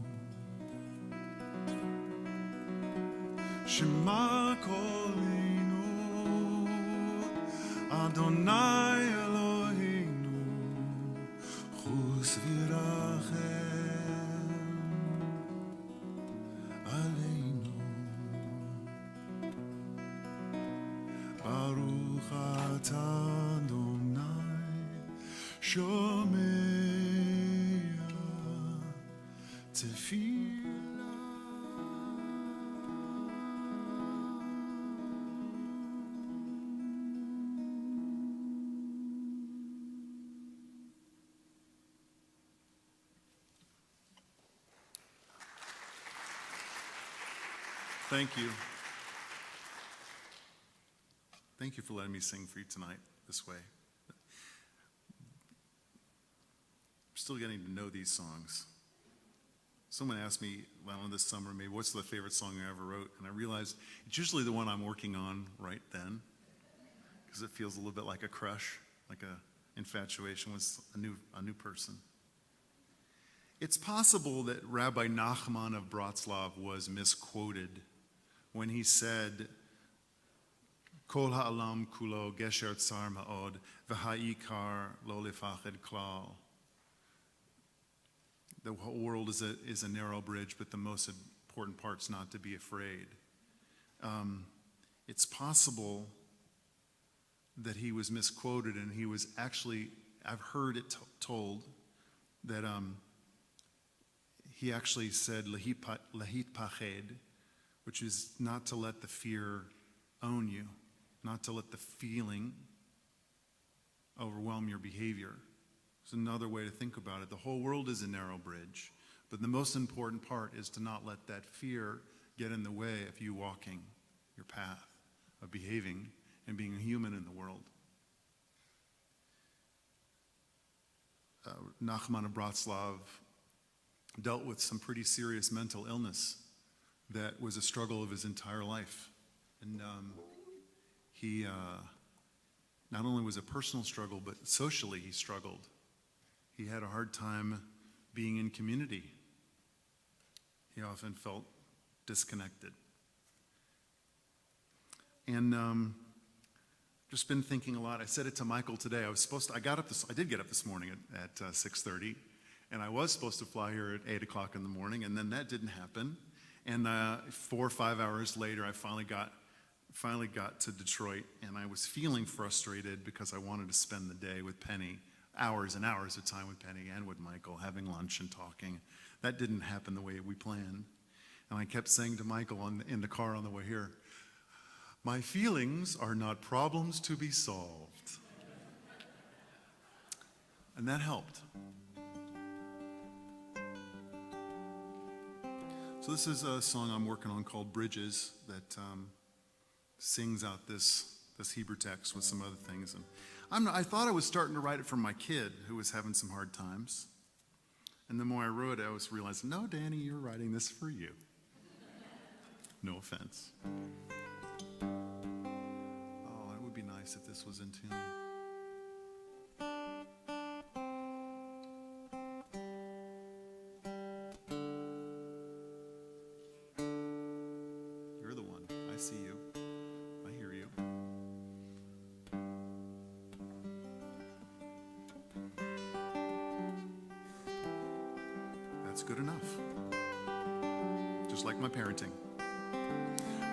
Shema Kolenu, Adonai Eloheinu, Chus v'rachem aleinu. Baruch atah Adonai, shomea tefillah. Thank you. Thank you for letting me sing for you tonight this way. I'm still getting to know these songs. Someone asked me, well, this summer, maybe, what's the favorite song I ever wrote? And I realized it's usually the one I'm working on right then, because it feels a little bit like a crush, like a infatuation with a new person. It's possible that Rabbi Nachman of Bratslav was misquoted when he said, Kol ha'alam kulo gesher tsar ma'od v'ha'ikar lo lefached klal. The whole world is a narrow bridge, but the most important part's not to be afraid. It's possible that he was misquoted, and he was actually, I've heard it told that he actually said lahit pached, which is not to let the fear own you, not to let the feeling overwhelm your behavior. It's another way to think about it. The whole world is a narrow bridge, but the most important part is to not let that fear get in the way of you walking your path of behaving and being a human in the world. Nachman of Bratslav dealt with some pretty serious mental illness that was a struggle of his entire life. And he not only was a personal struggle, but socially he struggled. He had a hard time being in community. He often felt disconnected. And just been thinking a lot. I said it to Michael today. I did get up this morning at 6:30, and I was supposed to fly here at 8 o'clock in the morning, and then that didn't happen. And 4 or 5 hours later, I finally got to Detroit, and I was feeling frustrated because I wanted to spend the day with Penny, hours and hours of time with Penny and with Michael, having lunch and talking. That didn't happen the way we planned. And I kept saying to Michael in the car on the way here, my feelings are not problems to be solved. And that helped. So this is a song I'm working on called Bridges that sings out this Hebrew text with some other things. And I thought I was starting to write it for my kid who was having some hard times. And the more I wrote it, I was realizing, no, Danny, you're writing this for you. No offense. Oh, it would be nice if this was in tune. You're the one. I see you. I hear you. That's good enough. Just like my parenting.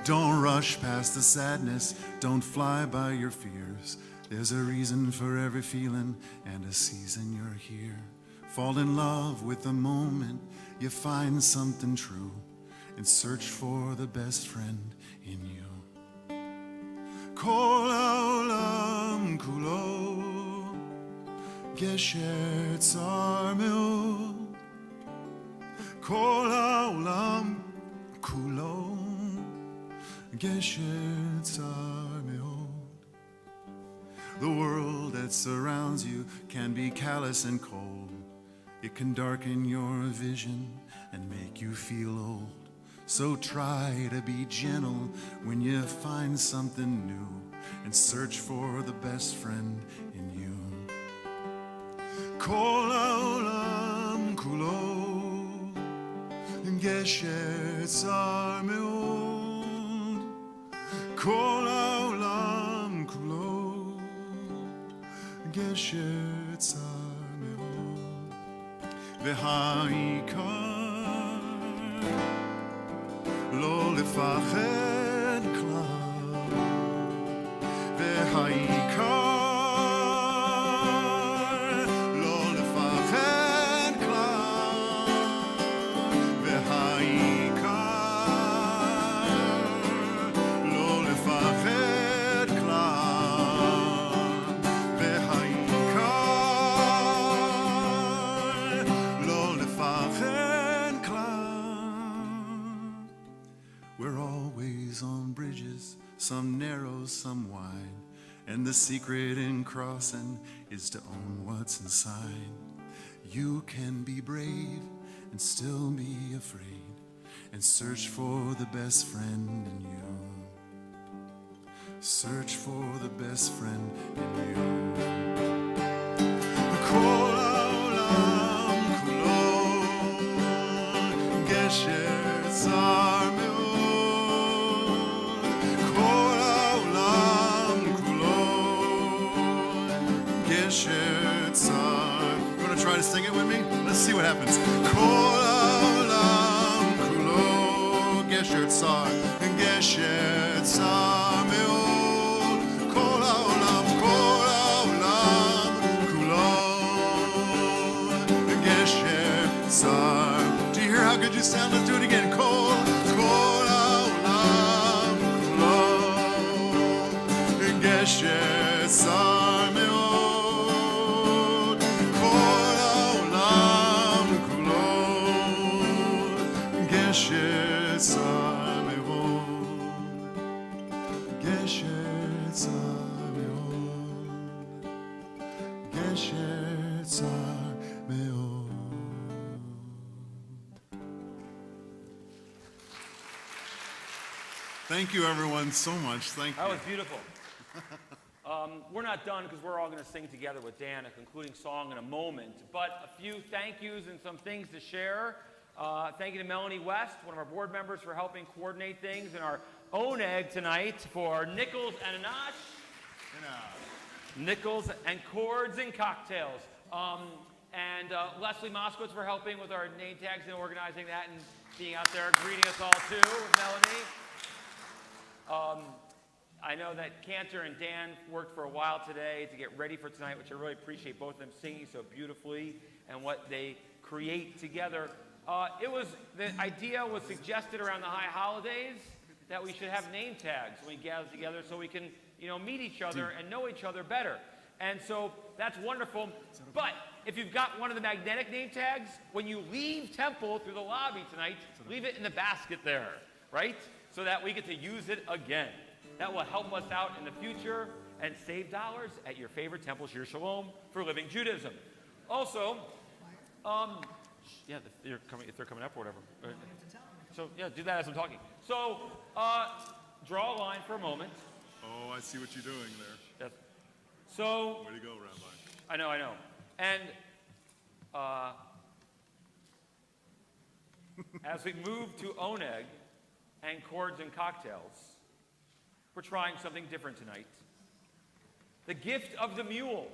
Don't rush past the sadness. Don't fly by your fears. There's a reason for every feeling and a season you're here. Fall in love with the moment. You find something true and search for the best friend in you. Kol haolam kulo gesher tsar me'od. Kol haolam kulo gesher tsar me'od. The world that surrounds you can be callous and cold. It can darken your vision and make you feel old. So try to be gentle when you find something new and search for the best friend in you. Kol haolam kulo gesher tsar me'od. Kol haolam kulo gesher tsar me'od. V'ha'ikar lo lefached klal. V'ha'ikar lo lefached klal. V'ha'ikar lo lefached klal. V'ha'ikar lo lefached klal. We're always on bridges, some narrow, some wide. And the secret in crossing is to own what's inside. You can be brave and still be afraid and search for the best friend in you. Search for the best friend in you. Kol haolam kulo gesher tzar me'od. Kol haolam kulo gesher tzar. You want to try to sing it with me? Let's see what happens. Kol haolam kulo gesher tzar gesher tzar me'od. Do you hear how good you sound? Let's do it again. Kol haolam kulo gesher tzar me'od. Kol haolam kulo gesher tzar me'od. Gesher tzar me'od. Gesher tzar me'od. Thank you, everyone, so much. Thank you. That was beautiful. We're not done because we're all going to sing together with Dan a concluding song in a moment. But a few thank yous and some things to share. Thank you to Melanie West, one of our board members, for helping coordinate things, and our own egg tonight for Nichols and Anash. Nichols and Chords and Cocktails. And Leslie Moskowitz for helping with our name tags and organizing that and being out there greeting us all too with Melanie. I know that Cantor and Dan worked for a while today to get ready for tonight, which I really appreciate, both of them singing so beautifully and what they create together. The idea was suggested around the high holidays that we should have name tags when we gather together so we can, meet each other and know each other better. And so that's wonderful. But if you've got one of the magnetic name tags, when you leave Temple through the lobby tonight, leave it in the basket there, right? So that we get to use it again. That will help us out in the future and save dollars at your favorite Temple Shir Shalom for Living Judaism. Also, if they're coming up or whatever. So yeah, do that as I'm talking. So draw a line for a moment. Oh, I see what you're doing there. Yes. So. Way to go, Rabbi. I know. And as we move to Oneg and Chords and Cocktails, we're trying something different tonight. The gift of the mule.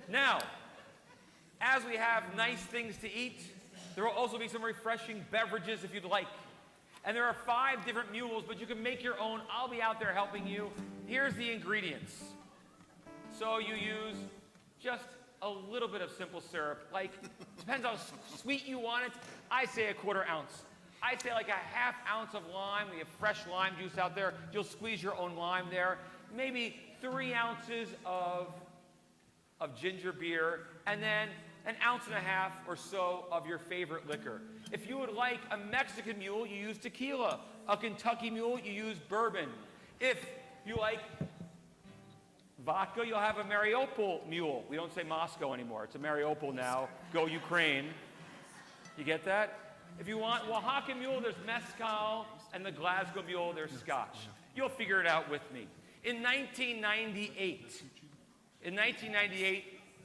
Now, as we have nice things to eat, there will also be some refreshing beverages if you'd like. And there are 5 different mules, but you can make your own. I'll be out there helping you. Here's the ingredients. So you use just a little bit of simple syrup. Depends how sweet you want it. I say 1/4 ounce. I say like a 1/2 ounce of lime. We have fresh lime juice out there. You'll squeeze your own lime there. Maybe 3 ounces of ginger beer, and then 1.5 ounces or so of your favorite liquor. If you would like a Mexican mule, you use tequila. A Kentucky mule, you use bourbon. If you like vodka, you'll have a Mariupol mule. We don't say Moscow anymore. It's a Mariupol now. Go Ukraine. You get that? If you want Oaxaca mule, there's mezcal, and the Glasgow mule, there's scotch. You'll figure it out with me. In 1998,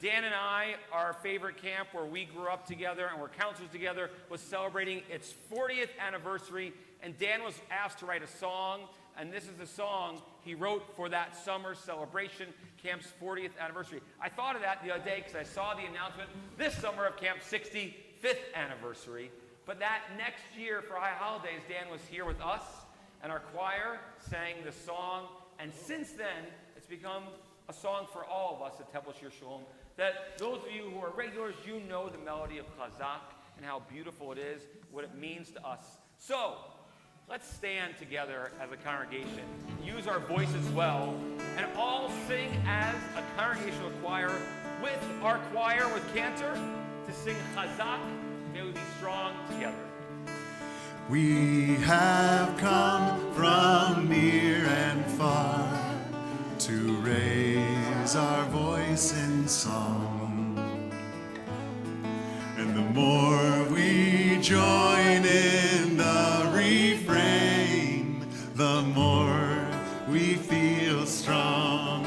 Dan and I, our favorite camp where we grew up together and were counselors together, was celebrating its 40th anniversary, and Dan was asked to write a song, and this is the song he wrote for that summer celebration, camp's 40th anniversary. I thought of that the other day because I saw the announcement this summer of camp's 65th anniversary. But that next year for High Holidays, Dan was here with us, and our choir sang the song. And since then, it's become a song for all of us at Temple Shir Shalom. That those of you who are regulars, you know the melody of Chazak and how beautiful it is, what it means to us. So, let's stand together as a congregation, use our voices well, and all sing as a congregational choir with our choir with Cantor to sing Chazak. May we be strong together. We have come from near and far to raise our voice in song. And the more we join in the refrain, the more we feel strong.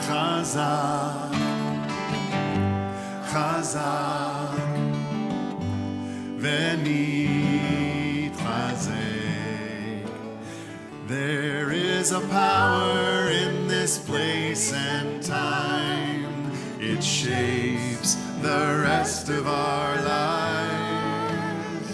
Chazak, Chazak, v'nitchazek. There is a power in this place and time. It shapes the rest of our lives.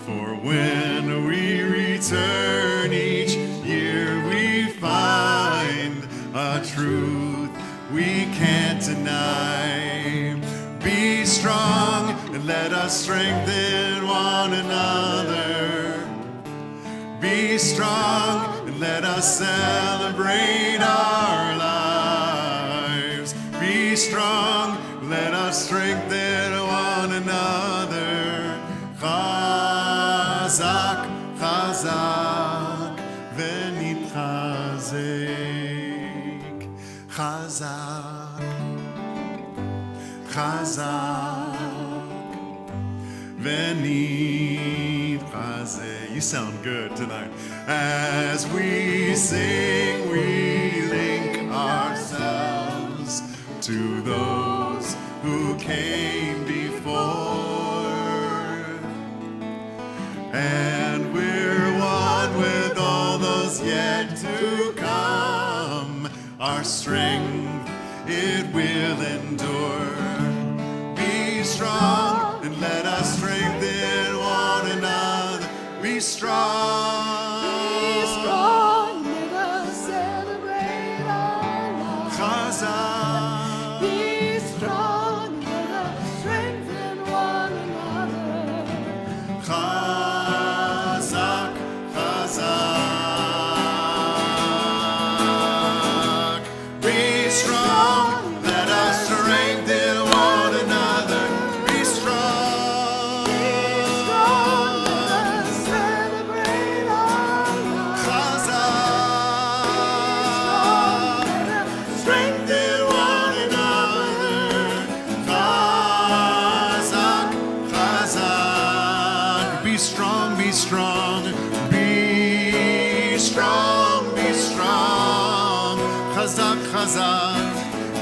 For when we return each year, we find a truth we can't deny. Be strong and let us strengthen one another. Be strong and let us celebrate our lives. Be strong, let us strengthen one another. Chazak, Chazak, v'nitchazek. Chazak, Chazak, v'nitchazek. You sound good tonight. As we sing, we link ourselves to those who came before. And we're one with all those yet to come. Our strength, it will endure. Be strong and let us strengthen one another. Be strong. Be strong, let us celebrate our lives. Chazak. Be strong, let us strengthen one another. Chazak, Chazak. Be strong, let us strengthen one another. Be strong. Be strong, let us celebrate our lives. Chazak. Let us Strengthen one another. Chazak, Chazak. Be strong, be strong. Be strong, be strong. Chazak, Chazak.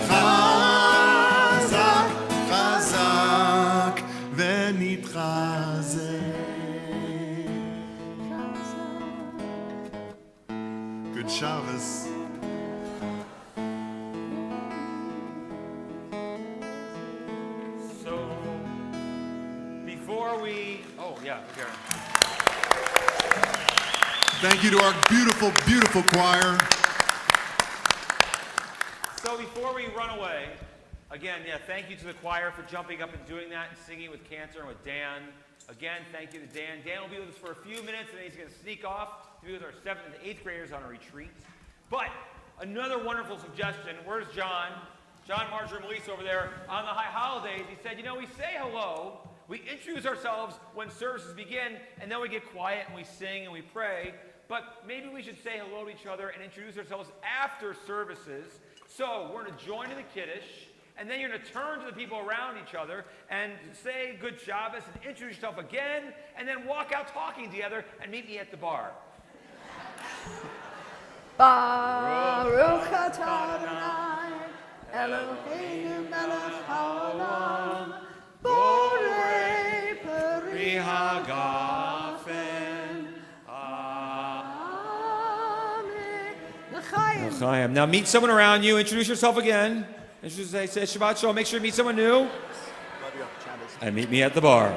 Chazak, Chazak. V'nitchazek. Good Shabbos. So, before we, oh yeah, Karen. Thank you to our beautiful, beautiful choir. So before we run away, again, yeah, thank you to the choir for jumping up and doing that and singing with Cantor and with Dan. Again, thank you to Dan. Dan will be with us for a few minutes, and then he's going to sneak off to be with our 7th and 8th graders on a retreat. But another wonderful suggestion. Where's John? John Marjoram Elise over there on the high holidays. He said, you know, we say hello, we introduce ourselves when services begin, and then we get quiet and we sing and we pray. But maybe we should say hello to each other and introduce ourselves after services. So we're going to join in the Kiddush, and then you're going to turn to the people around each other and say good Shabbos and introduce yourself again, and then walk out talking together and meet me at the bar. Baruch atah Adonai, Eloheinu melech haolam, borei peri hagafen. Amen. L'chaim. L'chaim. Now meet someone around you. Introduce yourself again. Say Shabbat Shalom. Make sure you meet someone new. And meet me at the bar.